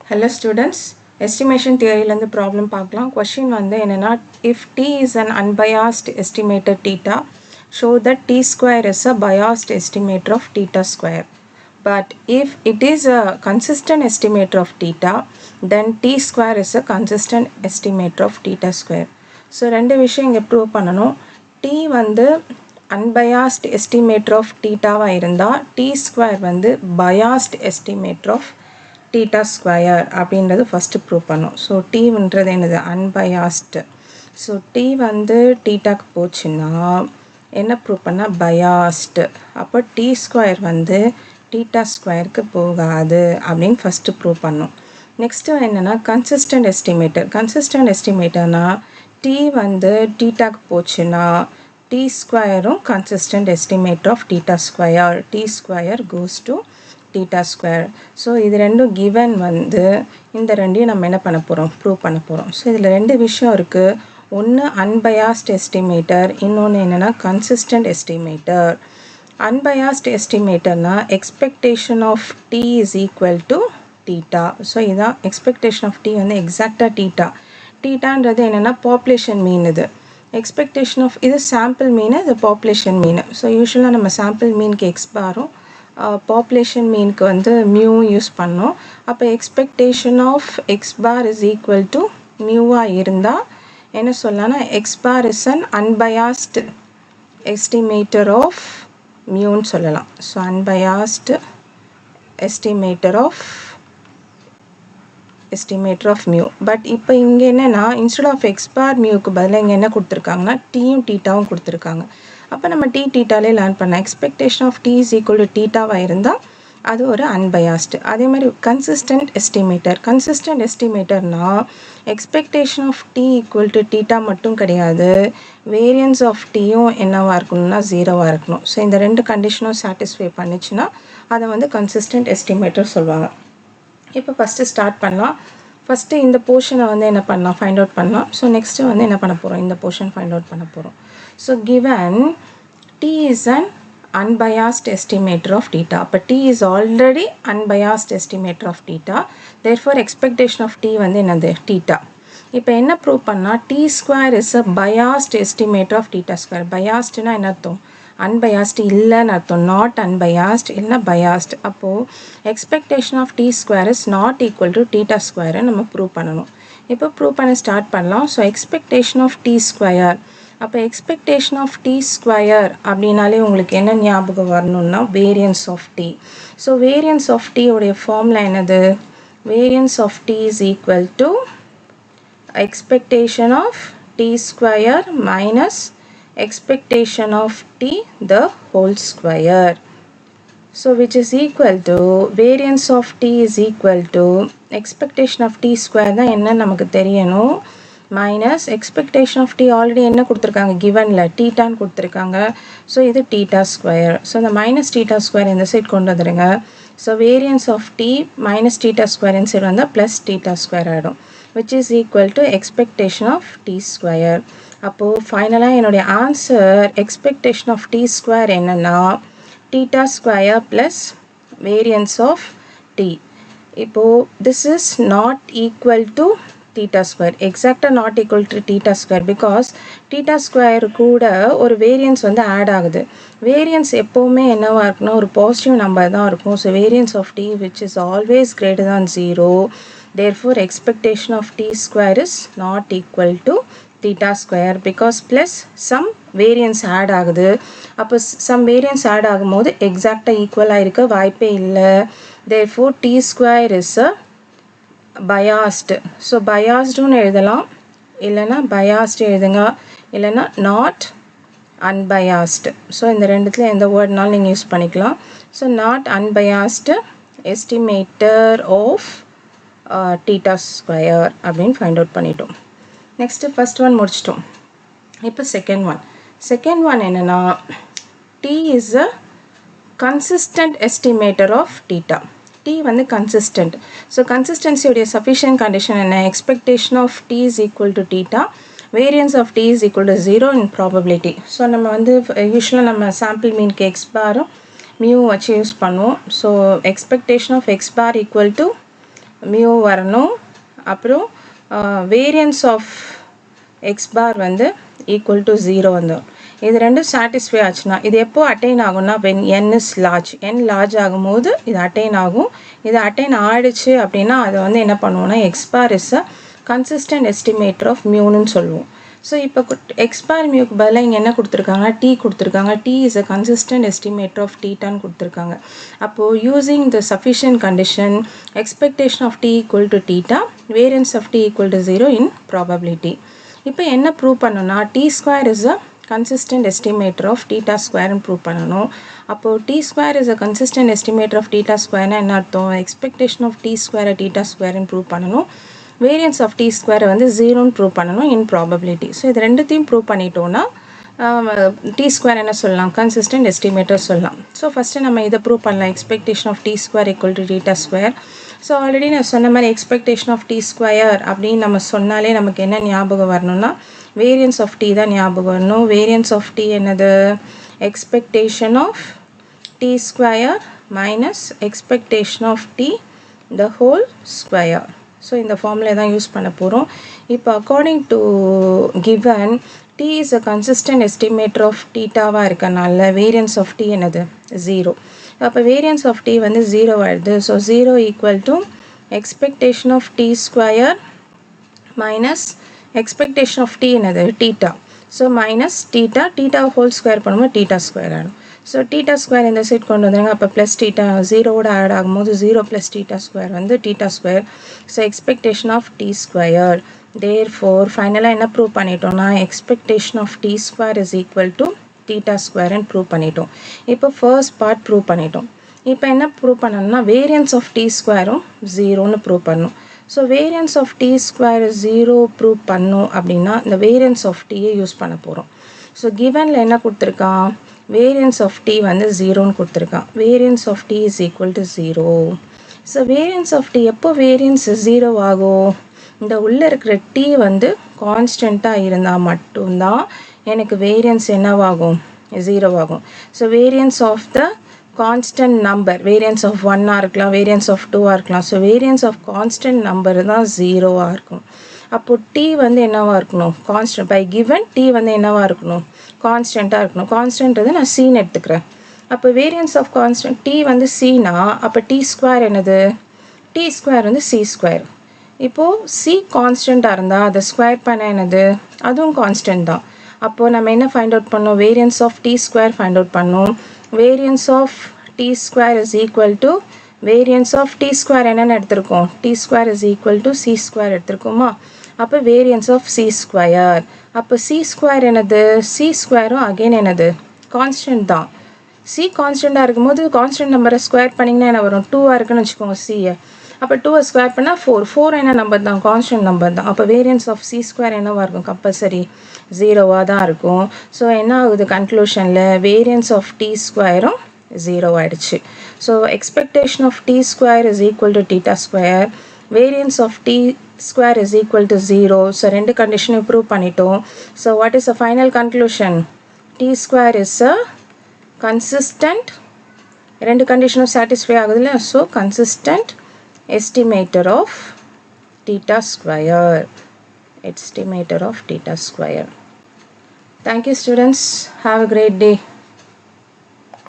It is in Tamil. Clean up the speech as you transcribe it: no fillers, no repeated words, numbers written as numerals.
Hello students, estimation theory ல problem பார்க்கலாம். Question வந்து என்னன்னா, if t is an unbiased estimator theta, show that t square is a biased estimator of theta square. But if it is a consistent estimator of theta, then t square is a consistent estimator of theta square. So ரெண்டு விஷயம் இங்கே ப்ரூவ் பண்ணணும். t வந்து unbiased estimator of theta-வா இருந்தா t square வந்து biased estimator of theta square அப்படின்றது ஃபஸ்ட்டு ப்ரூவ் பண்ணும். ஸோ டீன்றது என்னது அன்பயாஸ்டு. ஸோ டி வந்து டீட்டாக்கு போச்சுன்னா என்ன ப்ரூவ் பண்ணால் பயாஸ்டு. அப்போ டி ஸ்கொயர் வந்து டீட்டா ஸ்கொயருக்கு போகாது அப்படின்னு ஃபஸ்ட்டு ப்ரூவ் பண்ணும். நெக்ஸ்ட்டு என்னென்னா கன்சிஸ்டன்ட் எஸ்டிமேட்டர். கன்சிஸ்டன்ட் எஸ்டிமேட்டர்னா டி வந்து டீட்டாக்கு போச்சுன்னா டி ஸ்கொயரும் consistent estimator of theta square. T square goes to theta square. So இது ரெண்டும் given வந்து இந்த ரெண்டையும் நம்ம என்ன பண்ண போகிறோம் ப்ரூவ் பண்ண போகிறோம். ஸோ இதில் ரெண்டு விஷயம் இருக்குது. ஒன்று அன்பயாஸ்ட் எஸ்டிமேட்டர், இன்னொன்று என்னென்னா கன்சிஸ்டன்ட் எஸ்டிமேட்டர். அன்பயாஸ்ட் எஸ்டிமேட்டர்னா expectation of T is equal to theta. So இதான் எக்ஸ்பெக்டேஷன் ஆஃப் டி வந்து எக்ஸாக்டாக டீட்டா. டீட்டான்றது என்னென்னா பாப்புலேஷன் மீன். இது எக்ஸ்பெக்டேஷன் ஆஃப் இது சாம்பிள் மீன், இது பாப்புலேஷன் மீன். ஸோ யூஸ்வலாக நம்ம சாம்பிள் மீனுக்கு எக்ஸ் பாரும், பாப்புலேஷன் மீனுக்கு வந்து மியூ யூஸ் பண்ணோம். அப்போ expectation of X bar is equal to மியூவாக இருந்தால் என்ன சொல்லலாம்னா x bar is an unbiased estimator of மியூன்னு சொல்லலாம். So unbiased estimator of mu. But இப்போ இங்கே என்னென்னா இன்ஸ்டெட் ஆஃப் எக்ஸ் பார் மியூக்கு பதிலாக இங்கே என்ன கொடுத்துருக்காங்கன்னா டீயும் டீட்டாவும் கொடுத்துருக்காங்க. அப்போ நம்ம டி டீட்டாலே லேர்ன் பண்ணலாம். Expectation of T is equal to டீட்டாவாக இருந்தால் அது ஒரு அன்பயாஸ்டு. அதே மாதிரி கன்சிஸ்டன்ட் எஸ்டிமேட்டர். கன்சிஸ்டன்ட் எஸ்டிமேட்டர்னா expectation of t equal to theta மட்டும் கிடையாது, வேரியன்ஸ் ஆஃப் டீயும் என்னவாக இருக்கணும்னா ஜீரோவாக இருக்கணும். ஸோ இந்த ரெண்டு கண்டிஷனும் சாட்டிஸ்ஃபை பண்ணிச்சுன்னா அதை வந்து கன்சிஸ்டன்ட் எஸ்டிமேட்டர் சொல்லுவாங்க. இப்போ ஃபஸ்ட்டு ஸ்டார்ட் பண்ணலாம். ஃபஸ்ட்டு இந்த போர்ஷனை வந்து என்ன பண்ணலாம் ஃபைண்ட் அவுட் பண்ணலாம். ஸோ நெக்ஸ்ட்டு வந்து என்ன பண்ண போகிறோம் இந்த போர்ஷன் ஃபைண்ட் அவுட் பண்ண போகிறோம். So given t is an unbiased estimator of theta. அப்போ t is already unbiased estimator of theta. Therefore expectation of t வந்து என்னது theta. இப்போ என்ன ப்ரூவ் பண்ணால் t square is a biased estimator of theta square. biasedனா என்ன அர்த்தம்? unbiased இல்லைன்னு அர்த்தம். not unbiased இல்லைன்னா biased. அப்போது expectation of t square is not equal to theta square நம்ம ப்ரூவ் பண்ணணும். இப்போ ப்ரூவ் பண்ண ஸ்டார்ட் பண்ணலாம். So expectation of t square. அப்போ எக்ஸ்பெக்டேஷன் ஆஃப் டி ஸ்கொயர் அப்படின்னாலே உங்களுக்கு என்ன ஞாபகம் வரணும்னா variance of T. So variance of T உடைய ஃபார்முலா என்னது? Variance of T is equal to expectation of D square minus expectation of D the whole square. So which is equal to variance of T is equal to expectation of D square தான் என்ன நமக்கு தெரியணும், minus expectation of t already என்ன கொடுத்துருக்காங்க கிவனில் டீட்டான்னு கொடுத்துருக்காங்க. ஸோ இது டீட்டா ஸ்கொயர். ஸோ இந்த மைனஸ் டீட்டா ஸ்கொயர் இந்த சைட் கொண்டு வந்துடுங்க. So variance of t minus theta square இந்த சைடு வந்தால் ப்ளஸ் டீட்டா ஸ்கொயர் ஆகிடும், which is equal to expectation of D square. அப்போது ஃபைனலாக என்னுடைய answer expectation of D square என்னென்னா theta square plus variance of t. இப்போது this is not equal to theta square. exactly not equal to theta square because theta square கூட ஒரு வேரியன்ஸ் வந்து ஆட் ஆகுது. வேரியன்ஸ் எப்போவுமே என்னவா இருக்குன்னா ஒரு பாசிட்டிவ் நம்பர் தான் இருக்கும். So variance of t which is always greater than 0. therefore expectation of t square is not equal to theta square because plus some variance add ஆகுது. அப்போ some variance ஆட் ஆகும்போது எக்ஸாக்டாக ஈக்குவலாக இருக்க வாய்ப்பே இல்லை. therefore t square is a biased. So biasedன்னு எழுதலாம், இல்லைன்னா biased எழுதுங்க, இல்லைன்னா நாட் unbiased. ஸோ இந்த ரெண்டுத்தில் எந்த வேர்ட்னாலும் நீங்கள் யூஸ் பண்ணிக்கலாம். So not unbiased estimator of theta square அப்படின்னு ஃபைண்ட் அவுட் பண்ணிட்டோம். நெக்ஸ்ட்டு ஃபஸ்ட் ஒன் முடிச்சிட்டோம். இப்போ செகண்ட் ஒன் என்னென்னா t is a consistent estimator of theta. t வந்து கன்சிஸ்டன்ட். ஸோ கன்சிஸ்டன்சியோடைய சஃபிஷியன்ட் கண்டிஷன் என்ன? Expectation of T is equal to theta, variance of T is equal to 0 in probability. So நம்ம வந்து யூஸ்வலாக நம்ம சாம்பிள் மீனுக்கு எக்ஸ் பாரும் மியூ வச்சு யூஸ் பண்ணுவோம். So expectation of X bar equal to mu வரணும். அப்புறம் வேரியன்ஸ் ஆஃப் எக்ஸ் பார் வந்து ஈக்குவல் டு 0 வந்துடும். இது ரெண்டும் சாட்டிஸ்ஃபை ஆச்சுன்னா இது எப்போ அட்டைன் ஆகும்னா when n is large. n large ஆகும்போது இது அட்டைன் ஆகும். இது அட்டைன் ஆயிடுச்சு அப்படின்னா அதை வந்து என்ன பண்ணுவோம்னா x bar is a consistent estimator of மியூன்னு சொல்லுவோம். ஸோ இப்போ எக்ஸ் பார் மியூக்கு பதிலாக இங்கே என்ன கொடுத்துருக்காங்க, டி கொடுத்துருக்காங்க. T is a consistent estimator of டீட்டான்னு கொடுத்துருக்காங்க. அப்போது using the sufficient condition expectation of t equal to theta, variance of t equal to 0 in probability. இப்போ என்ன ப்ரூவ் பண்ணணும்னா t square is a consistent estimator of theta square ன்னு ப்ரூவ் பண்ணணும். அப்போது t square is a consistent estimator of theta square னா என்ன அர்த்தம், expectation of t square theta square ன்னு ப்ரூவ் பண்ணணும். வேரியன்ஸ் ஆஃப் t square வந்து 0ன்னு ப்ரூவ் பண்ணணும் இன் ப்ராபபிலிட்டி. ஸோ இது ரெண்டுத்தையும் ப்ரூவ் பண்ணிட்டோன்னா t square என்ன சொல்லலாம், consistent estimator சொல்லலாம். ஸோ ஃபஸ்ட்டு நம்ம இதை ப்ரூவ் பண்ணலாம், expectation of t square equal to theta square. So already நான் சொன்ன மாதிரி expectation of t square அப்படின்னு நம்ம சொன்னாலே நமக்கு என்ன ஞாபகம் வரணும்னா வேரியன்ஸ் ஆஃப் டி தான் ஞாபகம் வரணும். வேரியன்ஸ் ஆஃப் டி என்னது, expectation of D square minus expectation of D the whole square. So இந்த ஃபார்முலா தான் யூஸ் பண்ண போகிறோம். இப்போ according to given t is a consistent estimator of டீட்டாவாக இருக்கனால வேரியன்ஸ் ஆஃப் டி என்னது 0. அப்போ வேரியன்ஸ் ஆஃப் டி வந்து 0 ஆகிடுது. So 0 equal to expectation of D square minus expectation of t என்னது theta. so minus theta, theta whole square பண்ணும்போது theta square ஆகும். so theta square இந்த சைட் கொண்டு வந்துருங்க. அப்போ ப்ளஸ் theta 0வோட ஆட் ஆகும்போது 0 ப்ளஸ் theta square வந்து theta square. so expectation of t square. therefore ஃபைனலாக என்ன ப்ரூவ் பண்ணிட்டோம்னா expectation of t square is equal to theta square ன்னு ப்ரூவ் பண்ணிட்டோம். இப்போ ஃபர்ஸ்ட் பார்ட் ப்ரூவ் பண்ணிட்டோம். இப்போ என்ன ப்ரூவ் பண்ணணும்னா வேரியன்ஸ் ஆஃப் t ஸ்கொயரும் 0ன்னு ப்ரூவ் பண்ணணும். So variance of D square 0 prove பண்ணும் அப்படின்னா இந்த வேரியன்ஸ் ஆஃப் டியை யூஸ் பண்ண போகிறோம். ஸோ கிவனில் என்ன கொடுத்துருக்கான், வேரியன்ஸ் ஆஃப் டி வந்து 0ன்னு கொடுத்துருக்கான். Variance of T is equal to 0. So variance of T எப்போ வேரியன்ஸ் 0 ஆகும், இந்த உள்ளே இருக்கிற டி வந்து கான்ஸ்டண்ட்டாக இருந்தால் மட்டும்தான் எனக்கு வேரியன்ஸ் என்னவாகும் 0 ஆகும். So variance of the constant number, variance of 1 இருக்கலாம், வேரியன்ஸ் ஆஃப் 2 இருக்கலாம். So variance of constant number தான் 0 இருக்கும். அப்போது டி வந்து என்னவாக இருக்கணும், கான்ஸ்டன்ட். பை கிவன் டி வந்து என்னவாக இருக்கணும், கான்ஸ்டண்ட்டாக இருக்கணும். கான்ஸ்டன்ட்றது நான் சீன்னு எடுத்துக்கிறேன். அப்போ வேரியன்ஸ் ஆஃப் கான்ஸ்டன்ட் டி வந்து சீனா, அப்போ டி ஸ்கொயர் என்னது, டி ஸ்கொயர் வந்து சி ஸ்கொயர். இப்போது சி கான்ஸ்டண்ட்டாக இருந்தால் அதை ஸ்கொயர் பண்ண என்னது, அதுவும் கான்ஸ்டன்ட் தான். அப்போது நம்ம என்ன ஃபைண்ட் அவுட் பண்ணோம், variance of D square find out பண்ணோம். Variance of t square is equal to variance of t square என்னென்னு எடுத்திருக்கோம், t square is equal to c square எடுத்திருக்கோமா. அப்போ வேரியன்ஸ் ஆஃப் c square. அப்போ c square என்னது, c squareம் அகெயின் என்னது கான்ஸ்டன்ட் தான். c கான்ஸ்டண்ட்டாக இருக்கும்போது கான்ஸ்டன்ட் நம்பரை ஸ்கொயர் பண்ணிங்கன்னா என்ன வரும், 2 இருக்குன்னு வச்சுக்கோங்க c. அப்போ 2 ஸ்கொயர் பண்ணால் 4 என்ன நம்பர் தான், கான்ஸ்டன்ட் நம்பர் தான். அப்போ வேரியன்ஸ் ஆஃப் c square என்னவாக இருக்கும், கம்பல்சரி 0வாக தான் இருக்கும். ஸோ என்ன ஆகுது கன்க்ளூஷனில், வேரியன்ஸ் ஆஃப் t ஸ்கொயரும் 0 ஆயிடுச்சு. So expectation of t square is equal to theta square, variance of t square is equal to 0. So ரெண்டு கண்டிஷனையும் ப்ரூவ் பண்ணிட்டோம். So what is a final conclusion, t square is a consistent, ரெண்டு கண்டிஷனும் சாட்டிஸ்ஃபை ஆகுதுல்ல. So consistent estimator of theta square, estimator of theta square. Thank you students, have a great day.